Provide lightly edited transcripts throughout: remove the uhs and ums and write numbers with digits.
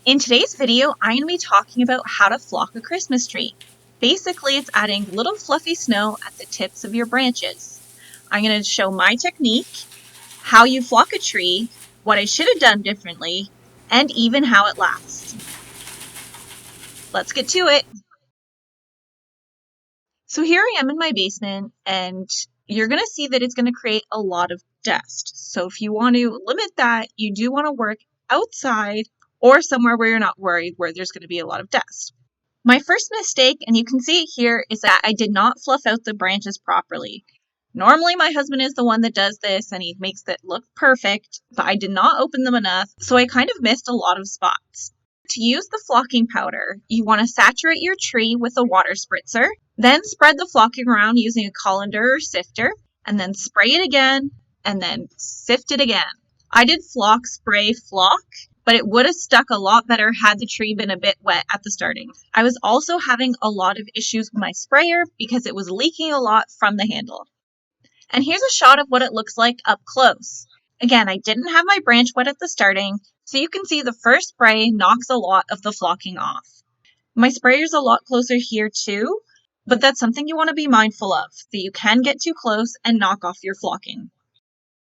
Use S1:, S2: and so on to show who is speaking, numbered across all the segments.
S1: In today's video, I'm going to be talking about how to flock a Christmas tree. Basically, it's adding little fluffy snow at the tips of your branches. I'm going to show my technique, how you flock a tree, what I should have done differently, and even how it lasts. Let's get to it. So here I am in my basement, and you're going to see that it's going to create a lot of dust. So if you want to limit that, you do want to work outside or somewhere where you're not worried where there's going to be a lot of dust. My first mistake, and you can see it here, is that I did not fluff out the branches properly. Normally my husband is the one that does this and he makes it look perfect, but I did not open them enough, so I kind of missed a lot of spots. To use the flocking powder, you want to saturate your tree with a water spritzer, then spread the flocking around using a colander or sifter, and then spray it again, and then sift it again. I did flock, spray, flock, but it would have stuck a lot better had the tree been a bit wet at the starting. I was also having a lot of issues with my sprayer because it was leaking a lot from the handle. And here's a shot of what it looks like up close. Again, I didn't have my branch wet at the starting, so you can see the first spray knocks a lot of the flocking off. My sprayer's a lot closer here too, but that's something you want to be mindful of, that you can get too close and knock off your flocking.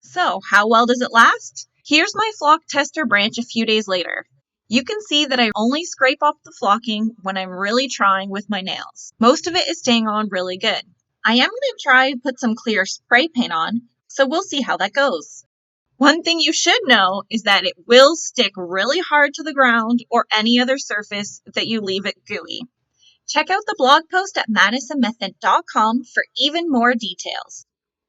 S1: So, how well does it last? Here's my flock tester branch a few days later. You can see that I only scrape off the flocking when I'm really trying with my nails. Most of it is staying on really good. I am going to try to put some clear spray paint on, so we'll see how that goes. One thing you should know is that it will stick really hard to the ground or any other surface that you leave it gooey. Check out the blog post at madisonmethod.com for even more details.